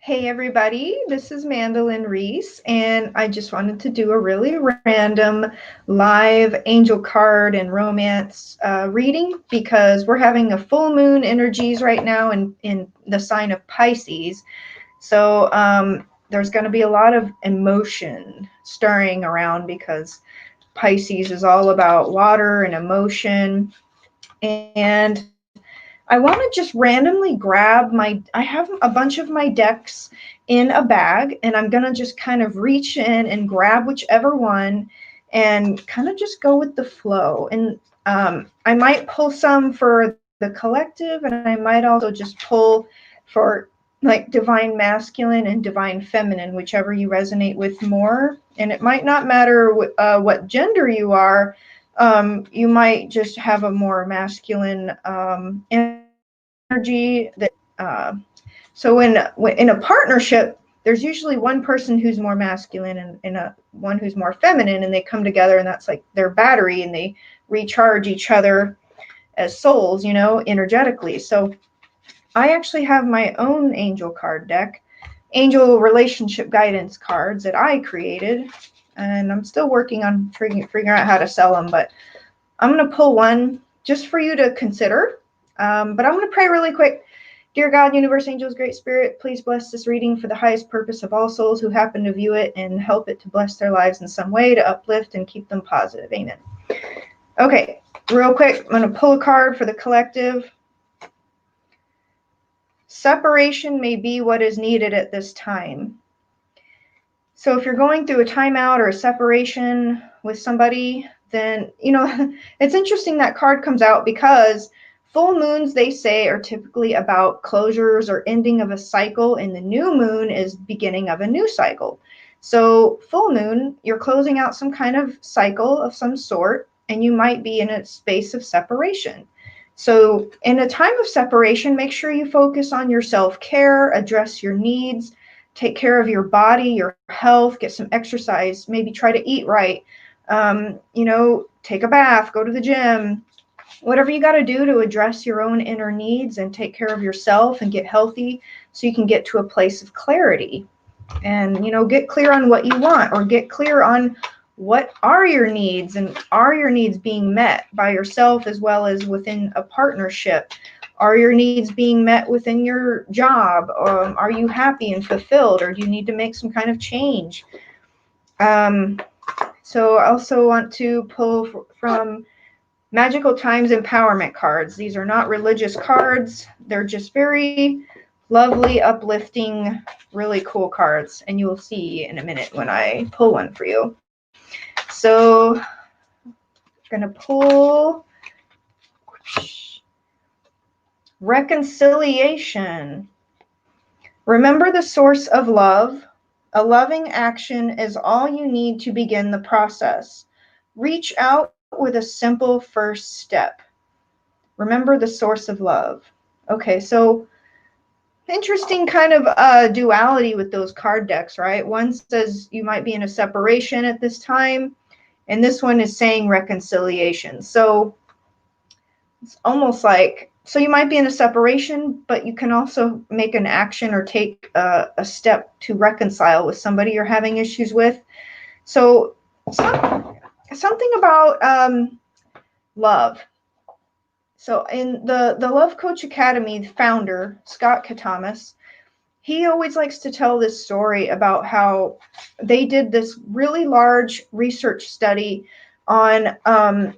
Hey everybody, this is Mandolyn Reese, and I just wanted to do a really random live angel card and romance reading because we're having a full moon energies right now in the sign of Pisces. So there's going to be a lot of emotion stirring around because Pisces is all about water and emotion. And I want to just randomly grab I have a bunch of my decks in a bag, and I'm going to just kind of reach in and grab whichever one and kind of just go with the flow. And I might pull some for the collective, and I might also just pull for like divine masculine and divine feminine, whichever you resonate with more. And it might not matter what gender you are. You might just have a more masculine energy that so when in a partnership, there's usually one person who's more masculine and a one who's more feminine, and they come together, and that's like their battery, and they recharge each other as souls, energetically. So I actually have my own angel card deck, angel relationship guidance cards that I created, and I'm still working on figuring out how to sell them, but I'm going to pull one just for you to consider. But I'm going to pray really quick. Dear God, universe, angels, great spirit, please bless this reading for the highest purpose of all souls who happen to view it, and help it to bless their lives in some way, to uplift and keep them positive. Amen. Okay, real quick, I'm going to pull a card for the collective. Separation may be what is needed at this time. So if you're going through a timeout or a separation with somebody, then, it's interesting that card comes out because full moons, they say, are typically about closures or ending of a cycle, and the new moon is beginning of a new cycle. So full moon, you're closing out some kind of cycle of some sort, and you might be in a space of separation. So in a time of separation, make sure you focus on your self-care, address your needs, take care of your body, your health, get some exercise, maybe try to eat right, take a bath, go to the gym, whatever you got to do to address your own inner needs and take care of yourself and get healthy so you can get to a place of clarity and, get clear on what you want, or get clear on what are your needs, and are your needs being met by yourself as well as within a partnership? Are your needs being met within your job? Are you happy and fulfilled, or do you need to make some kind of change? So I also want to pull from Magical Times Empowerment cards. These are not religious cards. They're just very lovely, uplifting, really cool cards. And you will see in a minute when I pull one for you. So I'm going to pull Reconciliation. Remember the source of love. A loving action is all you need to begin the process. Reach out with a simple first step. Remember the source of love. Okay, so interesting kind of duality with those card decks, right? One says you might be in a separation at this time, and this one is saying reconciliation. So it's almost like, so you might be in a separation, but you can also make an action or take a step to reconcile with somebody you're having issues with. So something about love. So in the Love Coach Academy founder, Scott Katamas, he always likes to tell this story about how they did this really large research study on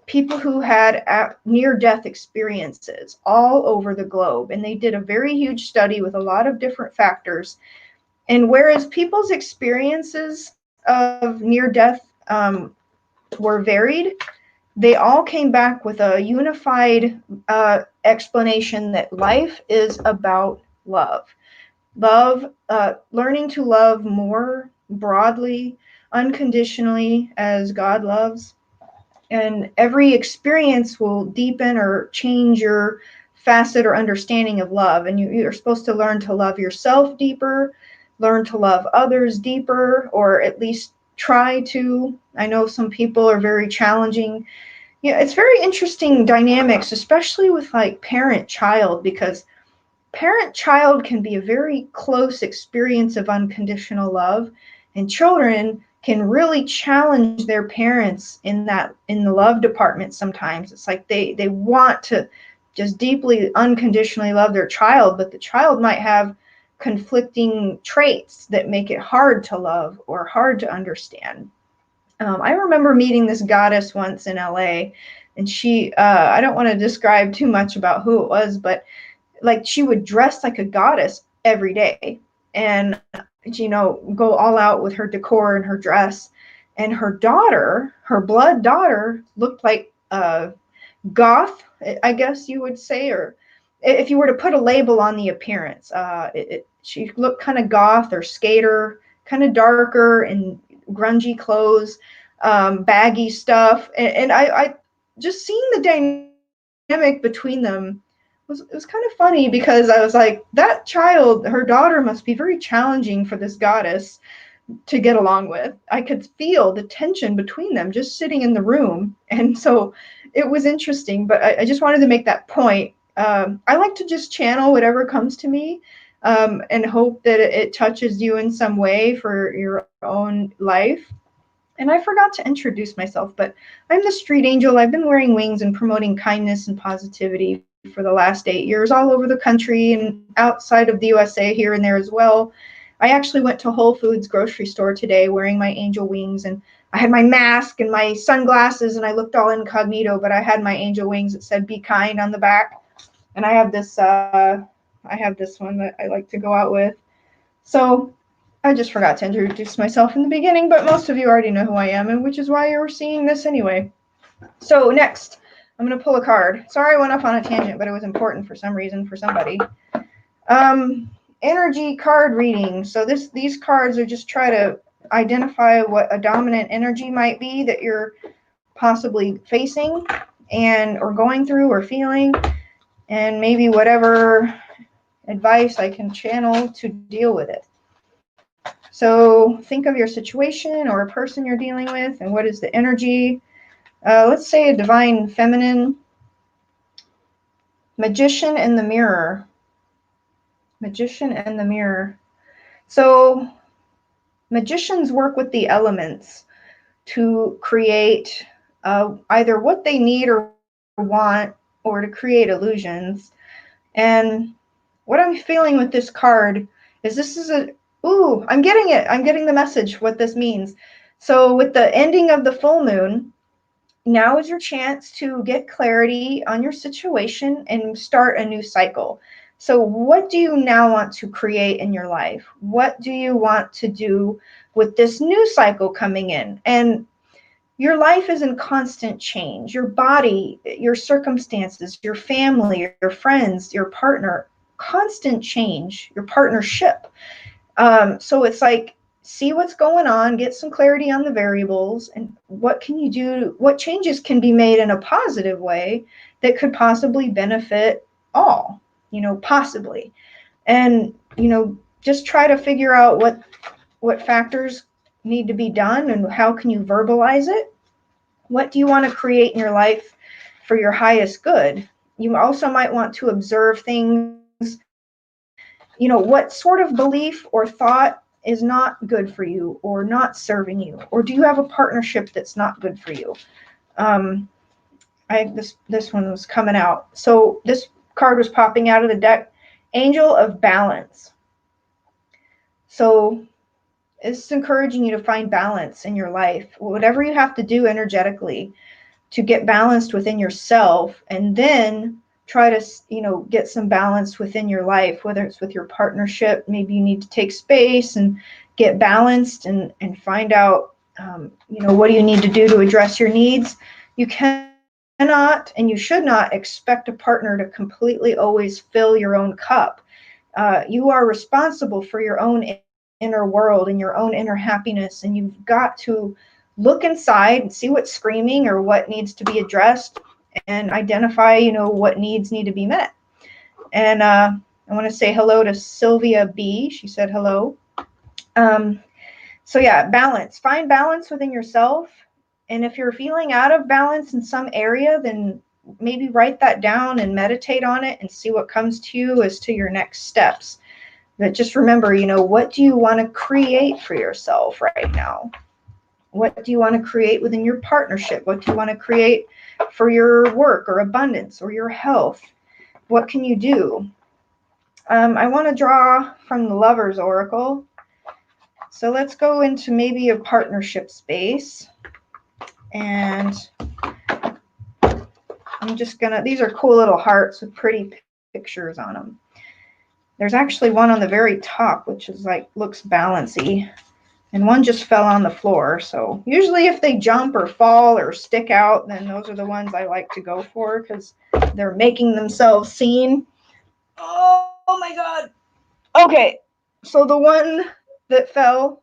people who had near-death experiences all over the globe. And they did a very huge study with a lot of different factors. And whereas people's experiences of near-death were varied, they all came back with a unified explanation that life is about love. Learning to love more broadly, unconditionally, as God loves. And every experience will deepen or change your facet or understanding of love. And you're supposed to learn to love yourself deeper, learn to love others deeper, or at least try to. I know some people are very challenging. It's very interesting dynamics, especially with like parent-child, because Parent-child can be a very close experience of unconditional love, and children can really challenge their parents in the love department sometimes. It's like they want to just deeply unconditionally love their child, but the child might have conflicting traits that make it hard to love or hard to understand. I remember meeting this goddess once in LA, and she, I don't want to describe too much about who it was, but like she would dress like a goddess every day and, go all out with her decor and her dress. And her daughter, her blood daughter, looked like goth, I guess you would say, or if you were to put a label on the appearance, she looked kind of goth or skater, kind of darker and grungy clothes, baggy stuff, and I just seeing the dynamic between them was kind of funny, because I was like, that child, her daughter, must be very challenging for this goddess to get along with. I could feel the tension between them just sitting in the room. And so it was interesting, but I just wanted to make that point. I like to just channel whatever comes to me, and hope that it touches you in some way for your own life. And I forgot to introduce myself, but I'm the street angel. I've been wearing wings and promoting kindness and positivity for the last 8 years all over the country and outside of the USA, here and there as well. I actually went to Whole Foods grocery store today wearing my angel wings, and I had my mask and my sunglasses, and I looked all incognito, but I had my angel wings that said "Be kind" on the back. And I have this one that I like to go out with. So I just forgot to introduce myself in the beginning, but most of you already know who I am, and which is why you're seeing this anyway. So next, I'm going to pull a card. Sorry I went off on a tangent, but it was important for some reason for somebody. Energy card reading. So these cards are just try to identify what a dominant energy might be that you're possibly facing and or going through or feeling, and maybe whatever advice I can channel to deal with it. So think of your situation or a person you're dealing with, and what is the energy. Let's say a divine feminine. Magician in the mirror. Magician in the mirror. So magicians work with the elements to create either what they need or want, or to create illusions. And what I'm feeling with this card is this is I'm getting it. I'm getting the message, what this means. So with the ending of the full moon, now is your chance to get clarity on your situation and start a new cycle. So what do you now want to create in your life? What do you want to do with this new cycle coming in? And your life is in constant change. Your body, your circumstances, your family, your friends, your partner, constant change, your partnership. So it's like, see what's going on, get some clarity on the variables, and what can you do, what changes can be made in a positive way that could possibly benefit all, possibly. And, just try to figure out what factors need to be done and how can you verbalize it. What do you want to create in your life for your highest good? You also might want to observe things. What sort of belief or thought is not good for you or not serving you? Or do you have a partnership that's not good for you? This one was coming out. So this card was popping out of the deck. Angel of Balance. So it's encouraging you to find balance in your life. Whatever you have to do energetically to get balanced within yourself, and then try to get some balance within your life, whether it's with your partnership. Maybe you need to take space and get balanced and find out what do you need to do to address your needs. You cannot and you should not expect a partner to completely always fill your own cup. You are responsible for your own inner world and your own inner happiness, and you've got to look inside and see what's screaming or what needs to be addressed, and identify, what needs need to be met. And I want to say hello to Sylvia B. She said hello. So yeah, balance. Find balance within yourself. And if you're feeling out of balance in some area, then maybe write that down and meditate on it and see what comes to you as to your next steps. But just remember, what do you want to create for yourself right now? What do you want to create within your partnership? What do you want to create for your work or abundance or your health? What can you do? I want to draw from the Lover's Oracle. So let's go into maybe a partnership space. And I'm just going to, these are cool little hearts with pretty pictures on them. There's actually one on the very top, which is like, looks balancy. And one just fell on the floor. So usually if they jump or fall or stick out, then those are the ones I like to go for because they're making themselves seen. Oh my God. Okay. So the one that fell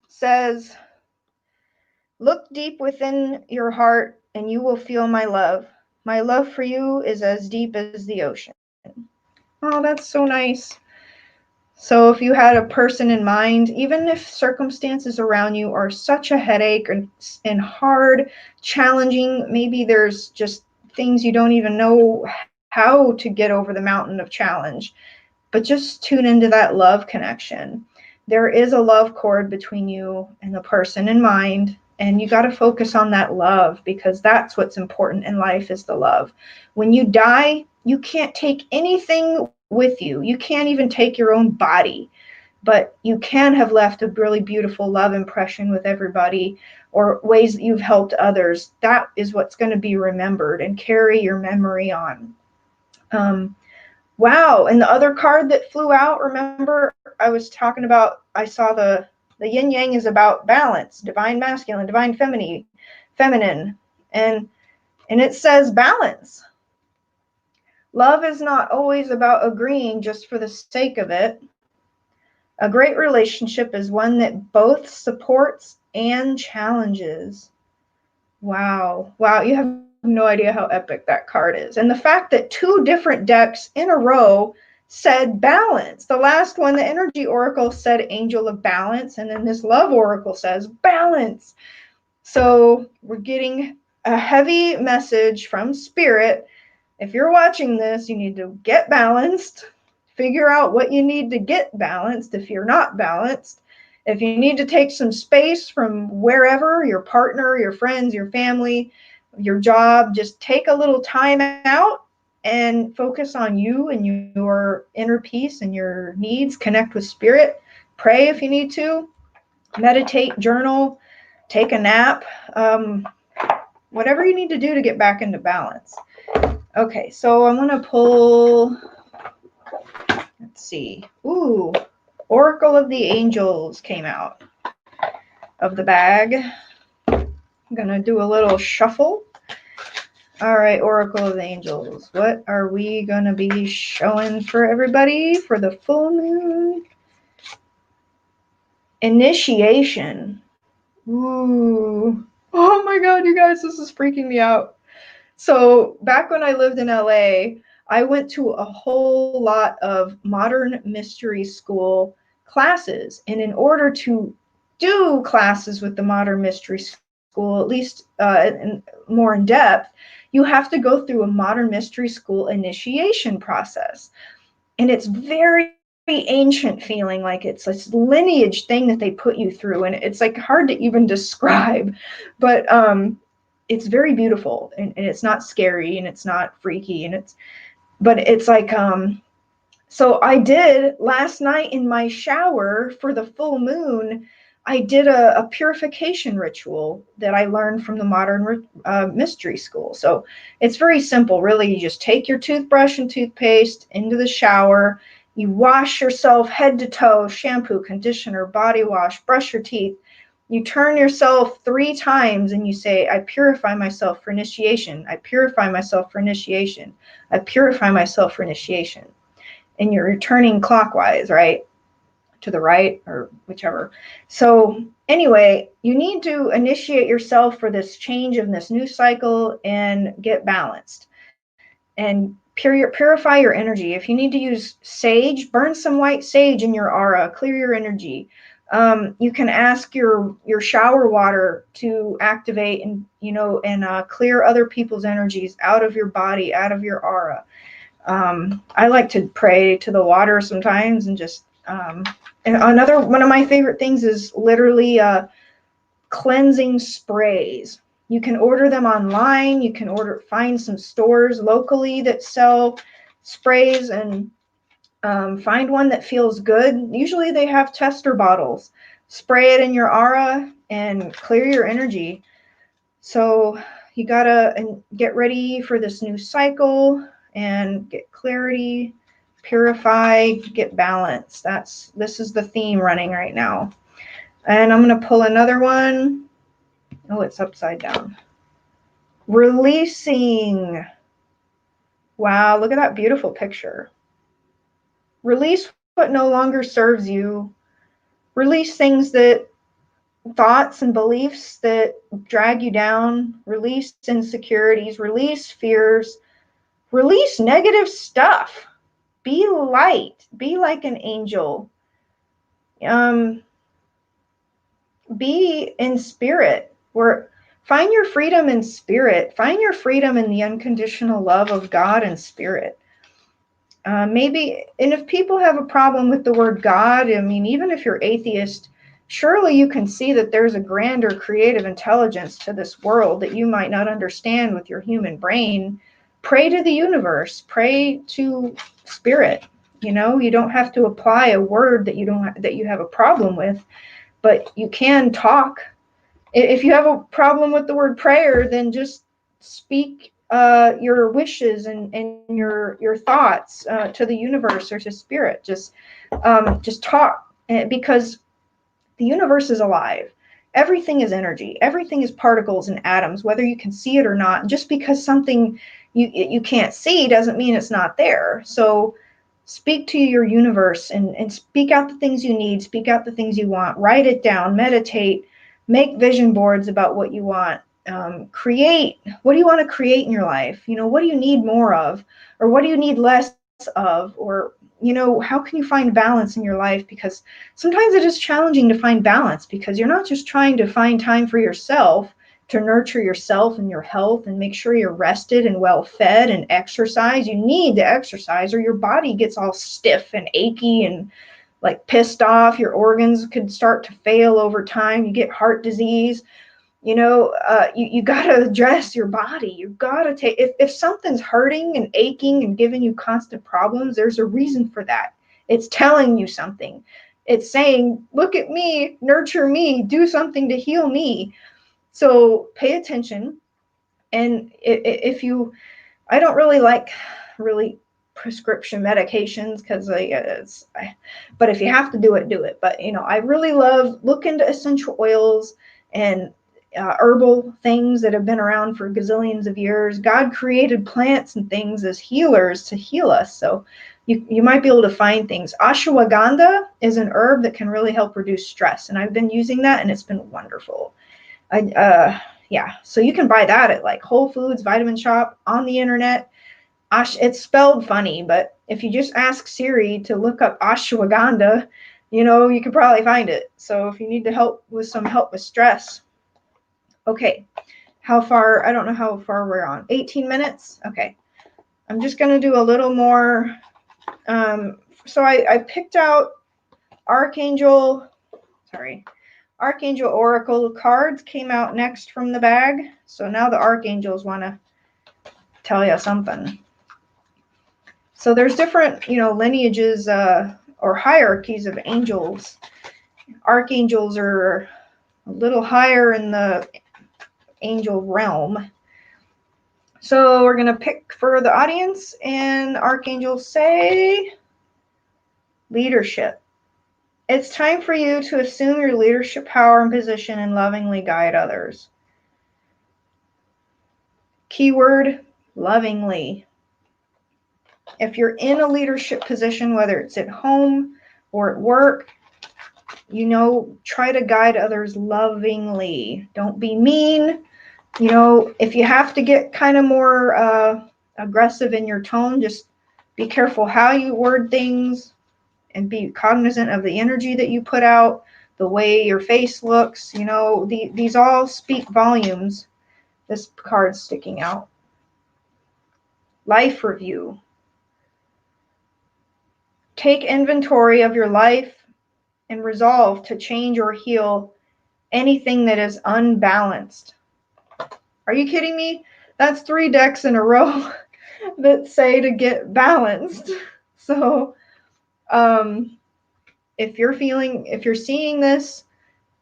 says, "Look deep within your heart and you will feel my love. My love for you is as deep as the ocean." Oh, that's so nice. So if you had a person in mind, even if circumstances around you are such a headache and hard, challenging, maybe there's just things you don't even know how to get over the mountain of challenge, but just tune into that love connection. There is a love cord between you and the person in mind, and you got to focus on that love because that's what's important in life is the love. When you die, you can't take anything with you. You can't even take your own body, but you can have left a really beautiful love impression with everybody or ways that you've helped others. That is what's going to be remembered and carry your memory on. Wow. And the other card that flew out, remember I was talking about, I saw the yin yang is about balance, divine masculine, divine feminine. And it says balance. Love is not always about agreeing just for the sake of it. A great relationship is one that both supports and challenges. Wow. Wow. You have no idea how epic that card is. And the fact that two different decks in a row said balance. The last one, the energy oracle, said angel of balance. And then this love oracle says balance. So we're getting a heavy message from spirit. If you're watching this, you need to get balanced. Figure out what you need to get balanced if you're not balanced. If you need to take some space from wherever, your partner, your friends, your family, your job, just take a little time out and focus on you and your inner peace and your needs. Connect with spirit. Pray if you need to. Meditate, journal, take a nap. Whatever you need to do to get back into balance. Okay, so I'm going to pull, let's see. Ooh, Oracle of the Angels came out of the bag. I'm going to do a little shuffle. All right, Oracle of the Angels. What are we going to be showing for everybody for the full moon? Initiation. Ooh. Oh my God, you guys, this is freaking me out. So back when I lived in LA, I went to a whole lot of modern mystery school classes. And in order to do classes with the modern mystery school, at least more in depth, you have to go through a modern mystery school initiation process. And it's very ancient feeling, like it's this lineage thing that they put you through. And it's like hard to even describe, but it's very beautiful and it's not scary and it's not freaky but it's like so I did last night in my shower for the full moon. I did a purification ritual that I learned from the modern mystery school. So it's very simple, really. You just take your toothbrush and toothpaste into the shower. You wash yourself head to toe, shampoo, conditioner, body wash, brush your teeth. You turn yourself 3 times and you say, I purify myself for initiation. I purify myself for initiation. I purify myself for initiation. And you're turning clockwise, right? To the right or whichever. So anyway, you need to initiate yourself for this change in this new cycle and get balanced. And purify your energy. If you need to use sage, burn some white sage in your aura, clear your energy. You can ask your shower water to activate and clear other people's energies out of your body, out of your aura. I like to pray to the water sometimes, and just and another one of my favorite things is literally cleansing sprays. You can order them online. You can find some stores locally that sell sprays, and find one that feels good. Usually they have tester bottles. Spray it in your aura and clear your energy. So you gotta get ready for this new cycle and get clarity, purify, get balance. This is the theme running right now. And I'm gonna pull another one. Oh, it's upside down. Releasing. Wow, look at that beautiful picture. Release what no longer serves you. Release thoughts and beliefs that drag you down. Release insecurities. Release fears. Release negative stuff. Be light. Be like an angel. Be in spirit. Find your freedom in spirit. Find your freedom in the unconditional love of God and spirit. And if people have a problem with the word God, I mean, even if you're atheist, surely you can see that there's a grander creative intelligence to this world that you might not understand with your human brain. Pray to the universe. Pray to spirit. You don't have to apply a word that you have a problem with, but you can talk. If you have a problem with the word prayer, then just speak your wishes and your thoughts to the universe or to spirit. Just talk, because the universe is alive. Everything is energy. Everything is particles and atoms, whether you can see it or not. Just because something you can't see doesn't mean it's not there. So speak to your universe and speak out the things you need, speak out the things you want, write it down, meditate, make vision boards about what you want. Create. What do you want to create in your life? What do you need more of, or what do you need less of, or how can you find balance in your life? Because sometimes it is challenging to find balance, because you're not just trying to find time for yourself, to nurture yourself and your health and make sure you're rested and well fed and exercise. You need to exercise, or your body gets all stiff and achy and like pissed off. Your organs could start to fail over time. You get heart disease. You got to address your body. You got to take, if something's hurting and aching and giving you constant problems, there's a reason for that. It's telling you something. It's saying, look at me, nurture me, do something to heal me. So pay attention. And I don't really like prescription medications, because but if you have to do it, do it. But I really look into essential oils and herbal things that have been around for gazillions of years. God created plants and things as healers to heal us. So you might be able to find things. Ashwagandha is an herb that can really help reduce stress, and I've been using that, and it's been wonderful. Yeah, so you can buy that at like Whole Foods, Vitamin Shop, on the internet. It's spelled funny, but if you just ask Siri to look up ashwagandha, you can probably find it. So if you need help with stress. Okay, how far? I don't know how far we're on. 18 minutes? Okay. I'm just going to do a little more. So I picked out Archangel Oracle cards came out next from the bag. So now the archangels want to tell you something. So there's different, lineages or hierarchies of angels. Archangels are a little higher in the angel realm. So we're going to pick for the audience, and archangels say leadership. It's time for you to assume your leadership power and position and lovingly guide others. Keyword, lovingly. If you're in a leadership position, whether it's at home or at work, try to guide others lovingly. Don't be mean. If you have to get kind of more aggressive in your tone, just be careful how you word things and be cognizant of the energy that you put out. the way your face looks. You know, these all speak volumes. This card's sticking out. Life review. Take inventory of your life and resolve to change or heal anything that is unbalanced. Are you kidding me? That's 3 decks in a row that say to get balanced. So, if you're seeing this,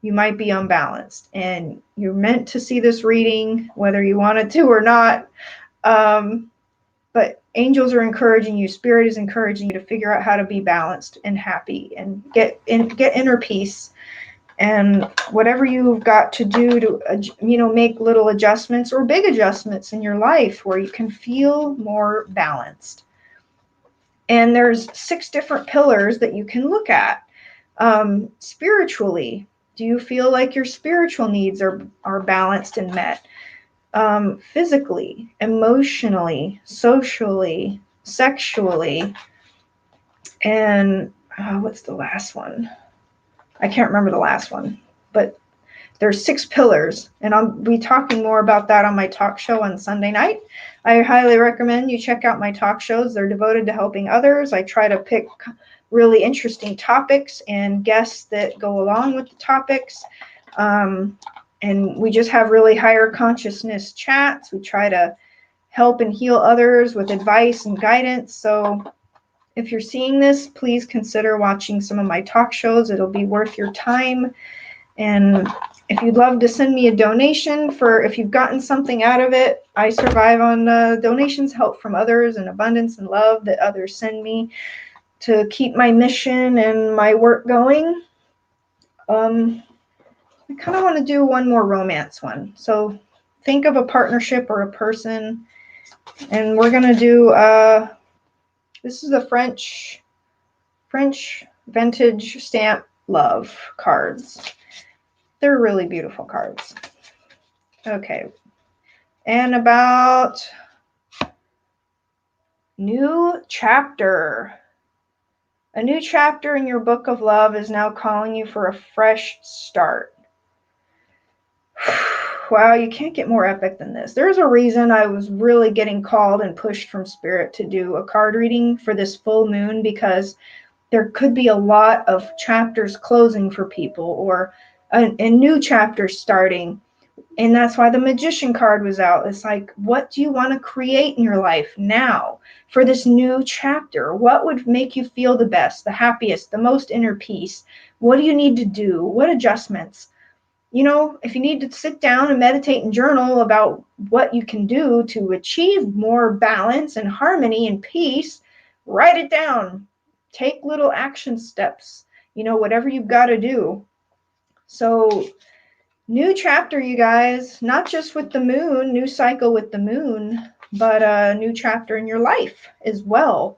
you might be unbalanced, and you're meant to see this reading whether you wanted to or not. But angels are encouraging you, spirit is encouraging you to figure out how to be balanced and happy and get inner peace. And whatever you've got to do to, make little adjustments or big adjustments in your life where you can feel more balanced. And there's 6 different pillars that you can look at. Spiritually, do you feel like your spiritual needs are balanced and met? Physically, emotionally, socially, sexually, and what's the last one? I can't remember the last one, but there's 6 pillars, and I'll be talking more about that on my talk show on Sunday night. I highly recommend you check out my talk shows. They're devoted to helping others. I try to pick really interesting topics and guests that go along with the topics. And we just have really higher consciousness chats. We try to help and heal others with advice and guidance. So if you're seeing this, please consider watching some of my talk shows. It'll be worth your time. And if you'd love to send me a donation if you've gotten something out of it, I survive on donations, help from others, and abundance and love that others send me to keep my mission and my work going. I kind of want to do one more romance one. So think of a partnership or a person, and we're going to do, this is a French vintage stamp love cards. They're really beautiful cards. Okay. And about new chapter. A new chapter in your book of love is now calling you for a fresh start. Wow, you can't get more epic than this. There's a reason I was really getting called and pushed from spirit to do a card reading for this full moon, because there could be a lot of chapters closing for people, or a new chapter starting. And that's why the Magician card was out. It's like, what do you want to create in your life now for this new chapter? What would make you feel the best, the happiest, the most inner peace? What do you need to do? What adjustments? If you need to sit down and meditate and journal about what you can do to achieve more balance and harmony and peace, write it down. Take little action steps, whatever you've got to do. So, new chapter, you guys, not just with the moon, new cycle with the moon, but a new chapter in your life as well.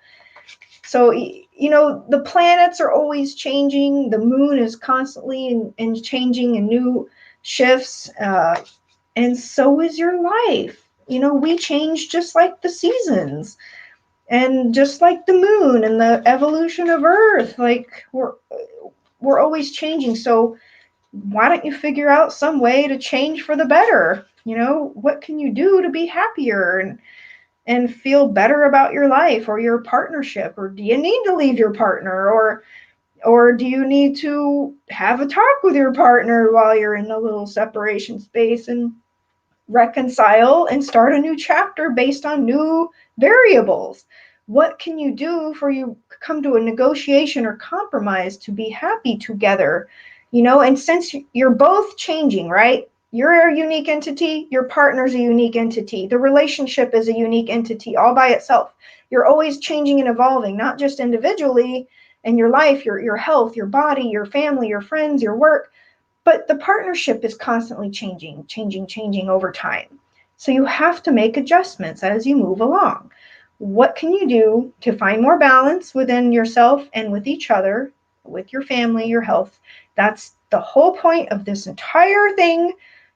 So, the planets are always changing. The moon is constantly and changing and new shifts. And so is your life. We change just like the seasons and just like the moon and the evolution of Earth. Like we're always changing. So why don't you figure out some way to change for the better? What can you do to be happier and feel better about your life or your partnership? Or do you need to leave your partner, or do you need to have a talk with your partner while you're in a little separation space and reconcile and start a new chapter based on new variables? What can you do for you come to a negotiation or compromise to be happy together? And since you're both changing, right? You're a unique entity, your partner's a unique entity, the relationship is a unique entity all by itself. You're always changing and evolving, not just individually in your life, your health, your body, your family, your friends, your work, but the partnership is constantly changing over time. So you have to make adjustments as you move along. What can you do to find more balance within yourself and with each other, with your family, your health? That's the whole point of this entire thing,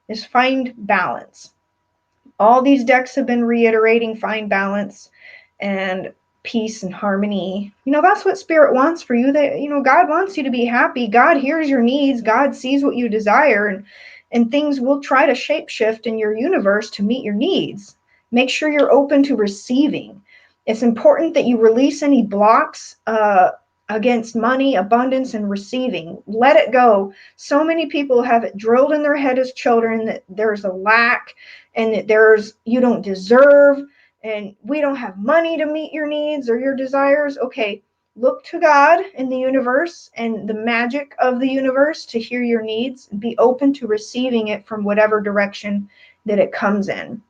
is find balance. All these decks have been reiterating find balance. And peace and harmony. That's what spirit wants for you. That God wants you to be happy. God hears your needs. God sees what you desire, and things will try to shapeshift in your universe to meet your needs. Make sure you're open to receiving. It's important that you release any blocks against money, abundance, and receiving. Let it go. So many people have it drilled in their head as children that there's a lack and that you don't deserve and we don't have money to meet your needs or your desires. Okay, look to God in the universe and the magic of the universe to hear your needs and be open to receiving it from whatever direction that it comes in.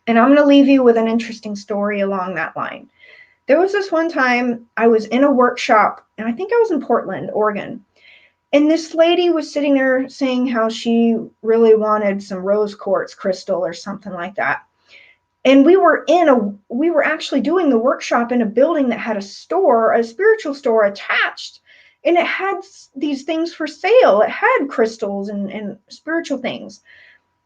And I'm going to leave you with an interesting story along that line. There was this one time I was in a workshop, and I think I was in Portland, Oregon. And this lady was sitting there saying how she really wanted some rose quartz crystal or something like that. And we were actually doing the workshop in a building that had a store, a spiritual store attached. And it had these things for sale. It had crystals and spiritual things.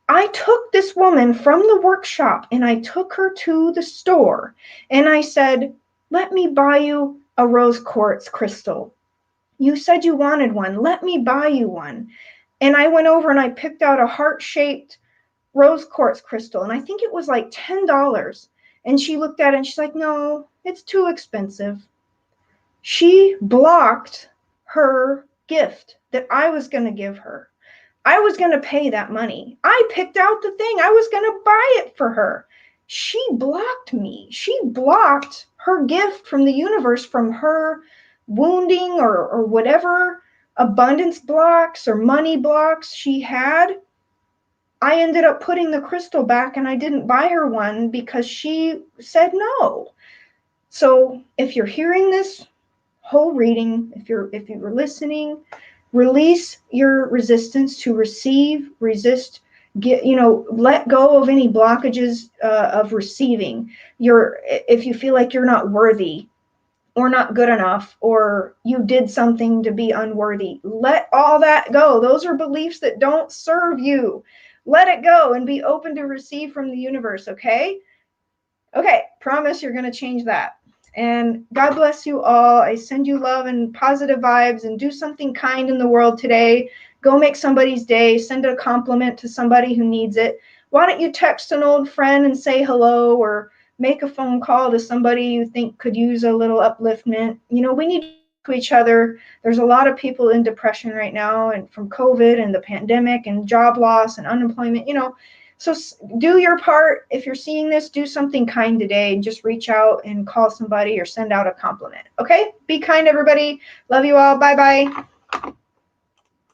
I took this woman from the workshop and I took her to the store and I said, let me buy you a rose quartz crystal. You said you wanted one. Let me buy you one. And I went over and I picked out a heart-shaped rose quartz crystal. And I think it was like $10. And she looked at it and she's like, no, it's too expensive. She blocked her gift that I was going to give her. I was going to pay that money. I picked out the thing. I was going to buy it for her. She blocked me. She blocked her gift from the universe, from her wounding or whatever abundance blocks or money blocks she had. I ended up putting the crystal back and I didn't buy her one because she said no. So if you're hearing this whole reading, if you're listening, release your resistance to receive, let go of any blockages of receiving. If you feel like you're not worthy or not good enough or you did something to be unworthy, let all that go. Those are beliefs that don't serve you. Let it go and be open to receive from the universe, okay? Okay, promise you're going to change that. And God bless you all. I send you love and positive vibes, and do something kind in the world today. Go make somebody's day. Send a compliment to somebody who needs it. Why don't you text an old friend and say hello, or make a phone call to somebody you think could use a little upliftment? We need to each other. There's a lot of people in depression right now, and from COVID and the pandemic and job loss and unemployment, So do your part. If you're seeing this, do something kind today and just reach out and call somebody or send out a compliment. Okay? Be kind, everybody. Love you all. Bye-bye.